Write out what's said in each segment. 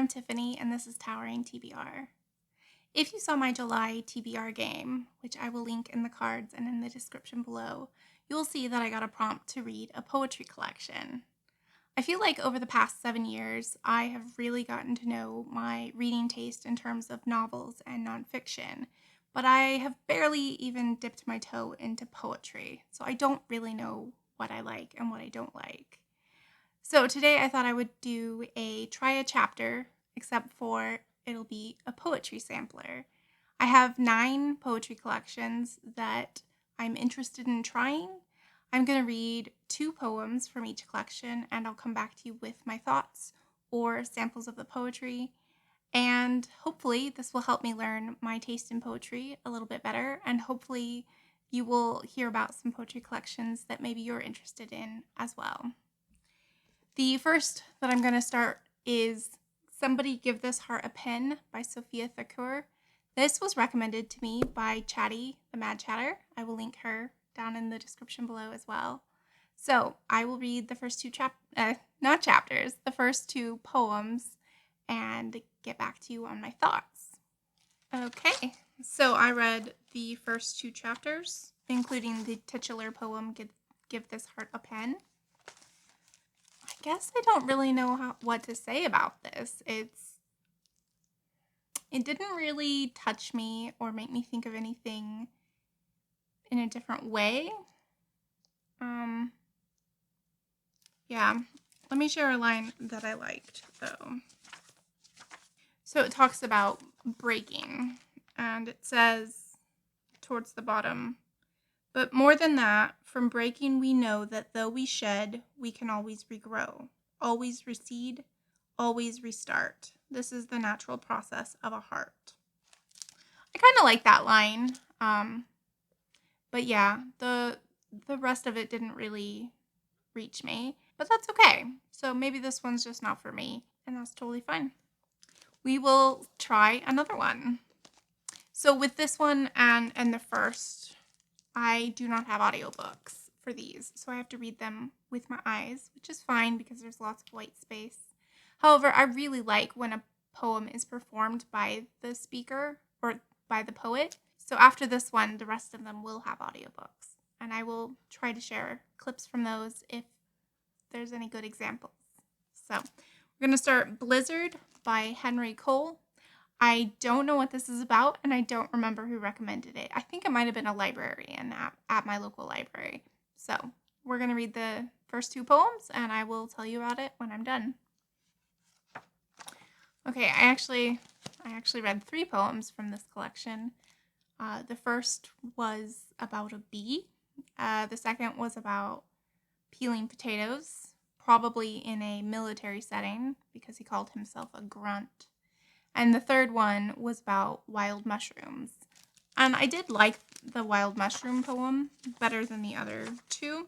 I'm Tiffany, and this is Towering TBR. If you saw my July TBR game, which I will link in the cards and in the description below, you will see that I got a prompt to read a poetry collection. I feel like over the past 7 years, I have really gotten to know my reading taste in terms of novels and nonfiction, but I have barely even dipped my toe into poetry, so I don't really know what I like and what I don't like. So today I thought I would do try a chapter, except for it'll be a poetry sampler. I have 9 poetry collections that I'm interested in trying. I'm going to read 2 poems from each collection, and I'll come back to you with my thoughts or samples of the poetry. And hopefully this will help me learn my taste in poetry a little bit better, and hopefully you will hear about some poetry collections that maybe you're interested in as well. The first that I'm going to start is Somebody Give This Heart a Pen by Sophia Thakur. This was recommended to me by Chattie, the Mad Chatter. I will link her down in the description below as well. So I will read the first 2 the first 2 poems and get back to you on my thoughts. Okay, so I read the first 2 chapters, including the titular poem, Give This Heart a Pen. I guess I don't really know what to say about this. It didn't really touch me or make me think of anything in a different way. Yeah, let me share a line that I liked, though. So it talks about breaking, and it says towards the bottom, but more than that, from breaking we know that though we shed, we can always regrow, always recede, always restart. This is the natural process of a heart. I kind of like that line, but yeah, the rest of it didn't really reach me, but that's okay. So maybe this one's just not for me, and that's totally fine. We will try another one. So with this one and the first, I do not have audiobooks for these, so I have to read them with my eyes, which is fine because there's lots of white space. However, I really like when a poem is performed by the speaker or by the poet. So after this one, the rest of them will have audiobooks, and I will try to share clips from those if there's any good examples. So we're going to start Blizzard by Henri. I don't know what this is about, and I don't remember who recommended it. I think it might have been a librarian at my local library. So we're going to read the first 2 poems, and I will tell you about it when I'm done. Okay, I actually read 3 poems from this collection. The first was about a bee. The second was about peeling potatoes, probably in a military setting because he called himself a grunt. And the third one was about wild mushrooms. And I did like the wild mushroom poem better than the other 2.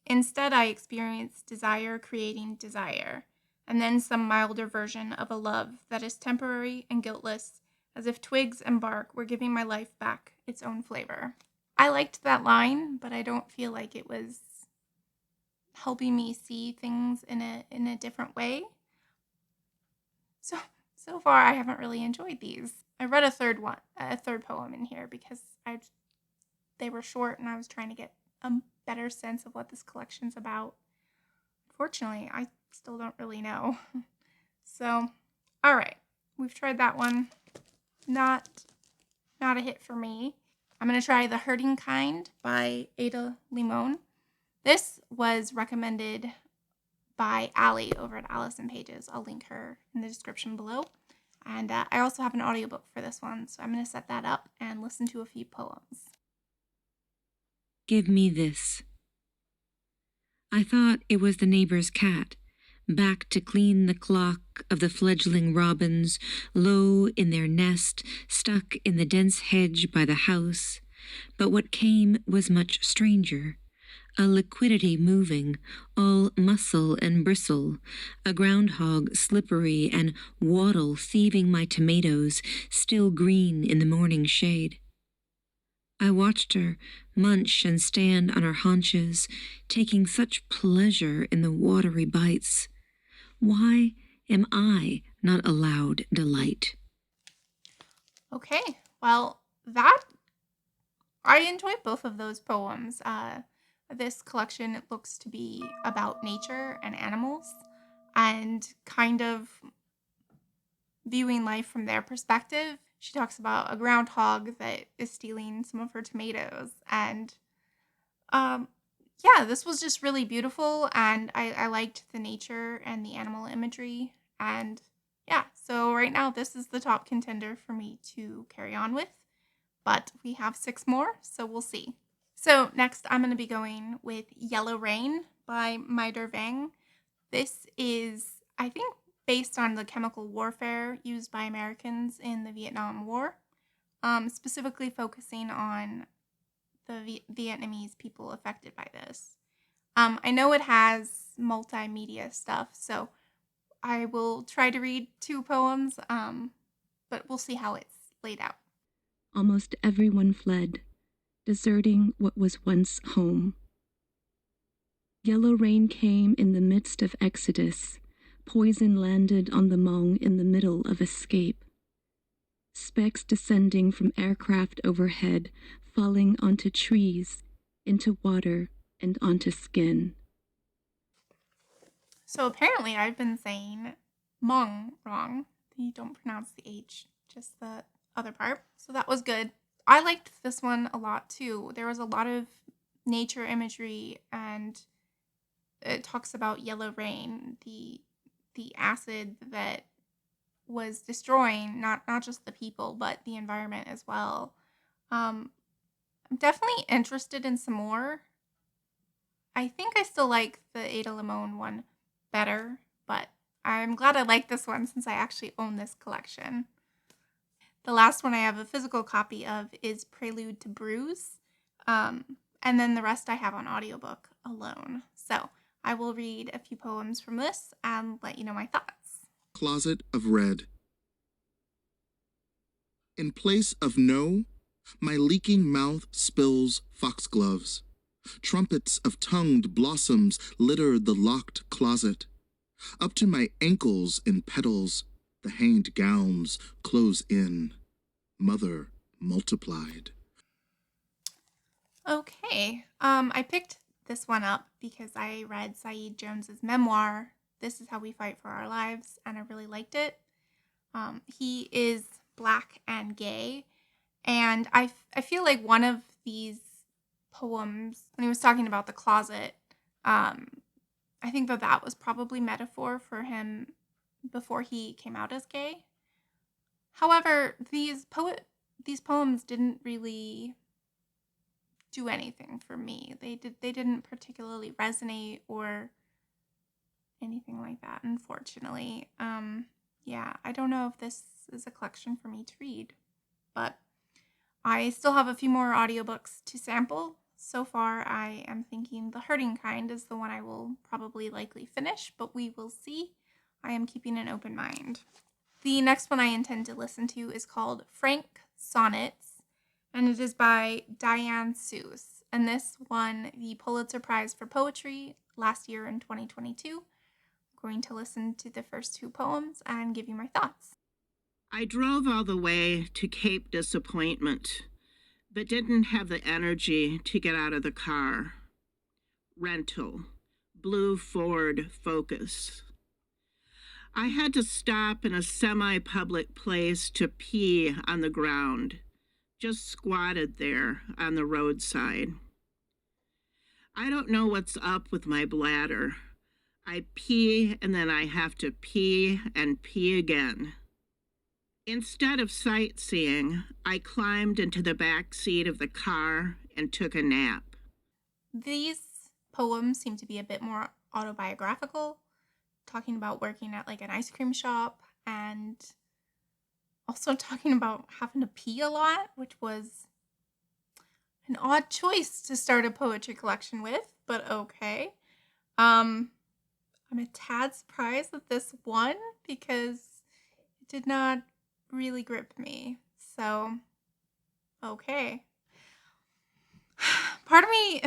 Instead, I experienced desire creating desire, and then some milder version of a love that is temporary and guiltless, as if twigs and bark were giving my life back its own flavor. I liked that line, but I don't feel like it was helping me see things in a different way. So far I haven't really enjoyed these. I read a third poem in here because they were short and I was trying to get a better sense of what this collection's about. Unfortunately, I still don't really know. So, all right, we've tried that one. Not a hit for me. I'm going to try The Hurting Kind by Limon. This was recommended by Allie over at Alice and Pages. I'll link her in the description below. And I also have an audiobook for this one, so I'm going to set that up and listen to a few poems. Give me this. I thought it was the neighbor's cat, back to clean the clock of the fledgling robins, low in their nest, stuck in the dense hedge by the house. But what came was much stranger. A liquidity moving, all muscle and bristle, a groundhog slippery and waddle thieving my tomatoes, still green in the morning shade. I watched her munch and stand on her haunches, taking such pleasure in the watery bites. Why am I not allowed delight? Okay, well, that I enjoyed both of those poems. This collection looks to be about nature and animals and kind of viewing life from their perspective. She talks about a groundhog that is stealing some of her tomatoes. And um, yeah, this was just really beautiful. And I liked the nature and the animal imagery. And yeah, so right now, this is the top contender for me to carry on with. But we have 6 more, so we'll see. So next, I'm going to be going with Yellow Rain by Vang. This is, I think, based on the chemical warfare used by Americans in the Vietnam War, specifically focusing on the Vietnamese people affected by this. I know it has multimedia stuff, so I will try to read 2 poems, but we'll see how it's laid out. Almost everyone fled, deserting what was once home. Yellow rain came in the midst of exodus. Poison landed on the Hmong in the middle of escape. Specks descending from aircraft overhead, falling onto trees, into water, and onto skin. So apparently I've been saying Hmong wrong. You don't pronounce the H, just the other part. So that was good. I liked this one a lot too. There was a lot of nature imagery, and it talks about yellow rain, the acid that was destroying not just the people but the environment as well. I'm definitely interested in some more. I think I still like the Ada Limon one better, but I'm glad I like this one since I actually own this collection. The last one I have a physical copy of is Prelude to Bruise, and then the rest I have on audiobook alone. So I will read a few poems from this and let you know my thoughts. Closet of Red. In place of no, my leaking mouth spills foxgloves. Trumpets of tongued blossoms litter the locked closet. Up to my ankles in petals, the hanged gowns close in. Mother multiplied. Okay, I picked this one up because I read Saeed Jones's memoir, This Is How We Fight for Our Lives, and I really liked it. He is Black and gay, and I feel like one of these poems, when he was talking about the closet, I think that was probably metaphor for him before he came out as gay. However, these poems didn't really do anything for me. They didn't particularly resonate or anything like that, unfortunately. Yeah, I don't know if this is a collection for me to read, but I still have a few more audiobooks to sample. So far, I am thinking The Hurting Kind is the one I will probably likely finish, but we will see. I am keeping an open mind. The next one I intend to listen to is called Frank Sonnets, and it is by Diane Seuss. And this won the Pulitzer Prize for Poetry last year in 2022. I'm going to listen to the first 2 poems and give you my thoughts. I drove all the way to Cape Disappointment, but didn't have the energy to get out of the car. Rental, blue Ford Focus. I had to stop in a semi-public place to pee on the ground, just squatted there on the roadside. I don't know what's up with my bladder. I pee and then I have to pee and pee again. Instead of sightseeing, I climbed into the back seat of the car and took a nap. These poems seem to be a bit more autobiographical, talking about working at like an ice cream shop and also talking about having to pee a lot, which was an odd choice to start a poetry collection with, but okay. I'm a tad surprised that this won because it did not really grip me. So, okay. part of me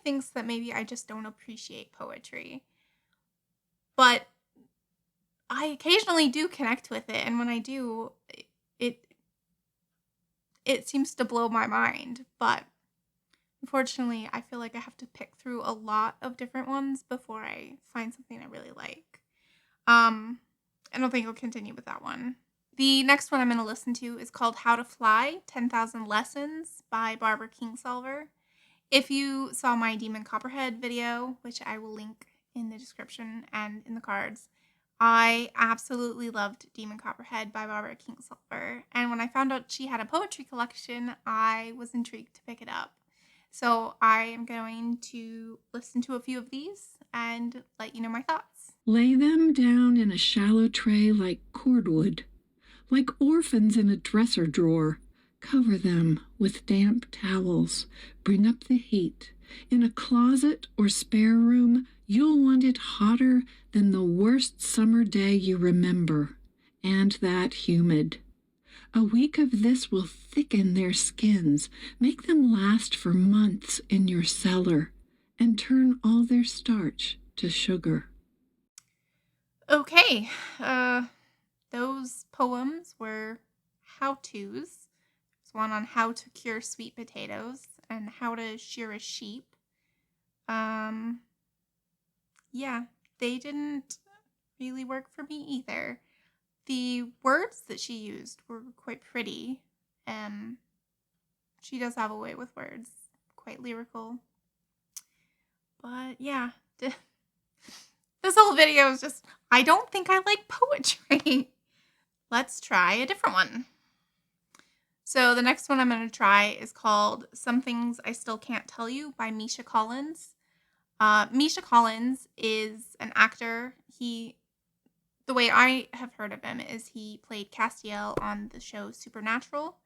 thinks that maybe I just don't appreciate poetry. But I occasionally do connect with it, and when I do, it seems to blow my mind. But unfortunately, I feel like I have to pick through a lot of different ones before I find something I really like. I don't think I'll continue with that one. The next one I'm going to listen to is called How to Fly, 10,000 Lessons by Barbara Kingsolver. If you saw my Demon Copperhead video, which I will link in the description and in the cards, I absolutely loved Demon Copperhead by Barbara Kingsolver. And when I found out she had a poetry collection, I was intrigued to pick it up. So I am going to listen to a few of these and let you know my thoughts. Lay them down in a shallow tray like cordwood, like orphans in a dresser drawer. Cover them with damp towels. Bring up the heat. In a closet or spare room, you'll want it hotter than the worst summer day you remember, and that humid. A week of this will thicken their skins, make them last for months in your cellar, and turn all their starch to sugar. Okay, those poems were how-tos. There's one on how to cure sweet potatoes and how to shear a sheep. Yeah, they didn't really work for me either. The words that she used were quite pretty. She does have a way with words, quite lyrical. But yeah, this whole video is just, I don't think I like poetry. Let's try a different one. So the next one I'm going to try is called Some Things I Still Can't Tell You by Misha Collins. Misha Collins is an actor. The way I have heard of him is he played Castiel on the show Supernatural.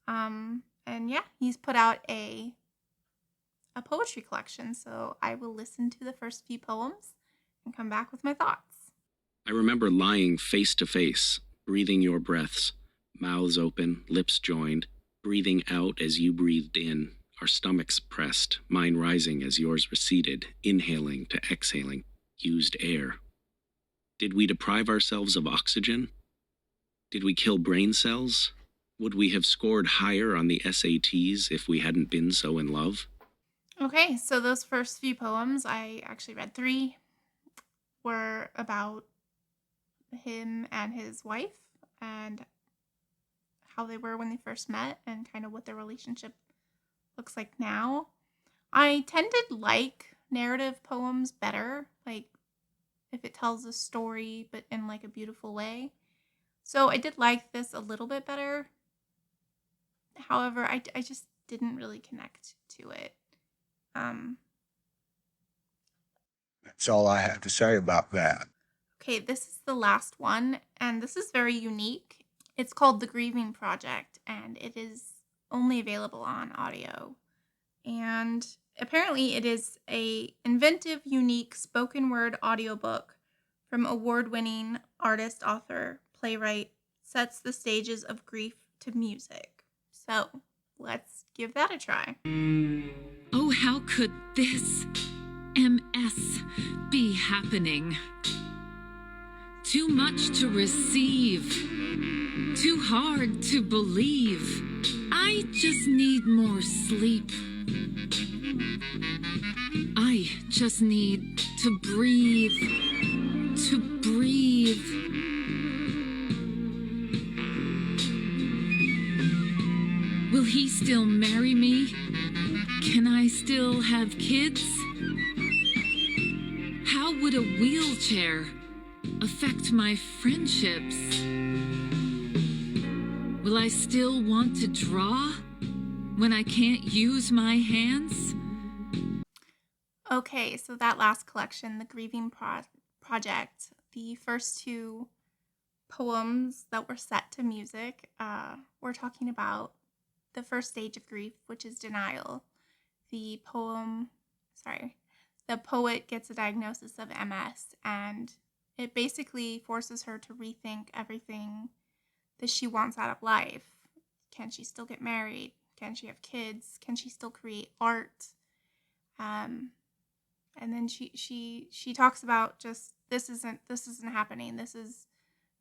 And yeah, he's put out a poetry collection. So I will listen to the first few poems and come back with my thoughts. I remember lying face to face, breathing your breaths, mouths open, lips joined, breathing out as you breathed in, our stomachs pressed, mine rising as yours receded, inhaling to exhaling, used air. Did we deprive ourselves of oxygen? Did we kill brain cells? Would we have scored higher on the SATs if we hadn't been so in love? Okay, so those first few poems, I actually read 3, were about him and his wife and how they were when they first met and kind of what their relationship looks like now. I tend to like narrative poems better, like if it tells a story but in like a beautiful way. So I did like this a little bit better. However, I just didn't really connect to it. That's all I have to say about that. Okay, this is the last one, and this is very unique. It's called The Grieving Project, and it is only available on audio. And apparently it is a inventive, unique spoken word audiobook from award-winning artist, author, playwright, sets the stages of grief to music. So let's give that a try. Oh, how could this MS be happening? Too much to receive, too hard to believe. I just need more sleep. I just need to breathe, to breathe. Will he still marry me? Can I still have kids? How would a wheelchair affect my friendships? Will I still want to draw when I can't use my hands? Okay, so that last collection, The Grieving Project, the first 2 poems that were set to music, we're talking about the first stage of grief, which is denial. The poet gets a diagnosis of MS, and it basically forces her to rethink everything that she wants out of life. Can she still get married? Can she have kids? Can she still create art? And then she talks about just this isn't happening. This is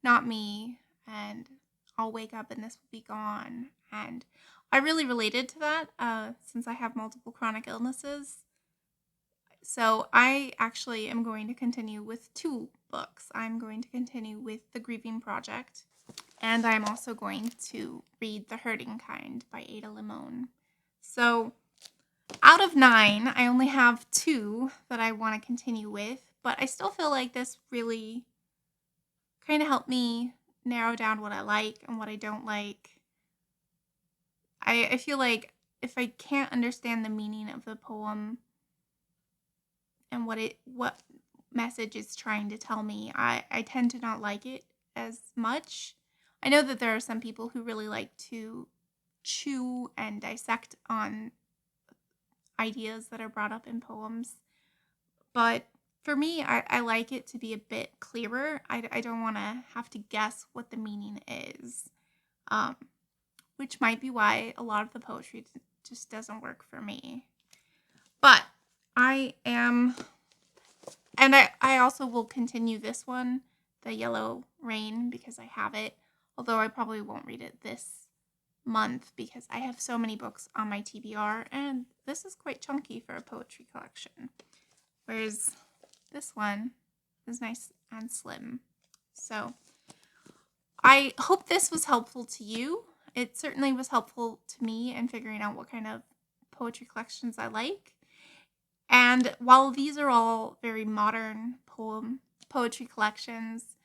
not me, and I'll wake up and this will be gone. And I really related to that since I have multiple chronic illnesses. So I actually am going to continue with 2 books. I'm going to continue with The Grieving Project, and I'm also going to read The Hurting Kind by Ada Limon. So out of 9, I only have 2 that I want to continue with, but I still feel like this really kind of helped me narrow down what I like and what I don't like. I feel like if I can't understand the meaning of the poem and what message it's trying to tell me, I tend to not like it as much. I know that there are some people who really like to chew and dissect on ideas that are brought up in poems, but for me, I like it to be a bit clearer. I don't want to have to guess what the meaning is, which might be why a lot of the poetry just doesn't work for me. But I am, and I also will continue this one, The Yellow Rain, because I have it, although I probably won't read it this month because I have so many books on my TBR, and this is quite chunky for a poetry collection, whereas this one is nice and slim. So I hope this was helpful to you. It certainly was helpful to me in figuring out what kind of poetry collections I like. And while these are all very modern poetry collections,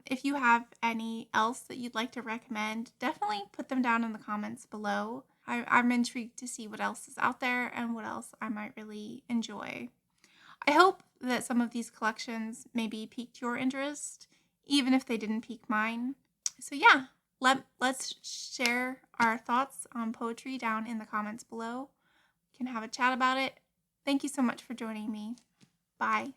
if you have any else that you'd like to recommend, definitely put them down in the comments below. I'm intrigued to see what else is out there and what else I might really enjoy. I hope that some of these collections maybe piqued your interest, even if they didn't pique mine. So yeah, let's share our thoughts on poetry down in the comments below. We can have a chat about it. Thank you so much for joining me. Bye.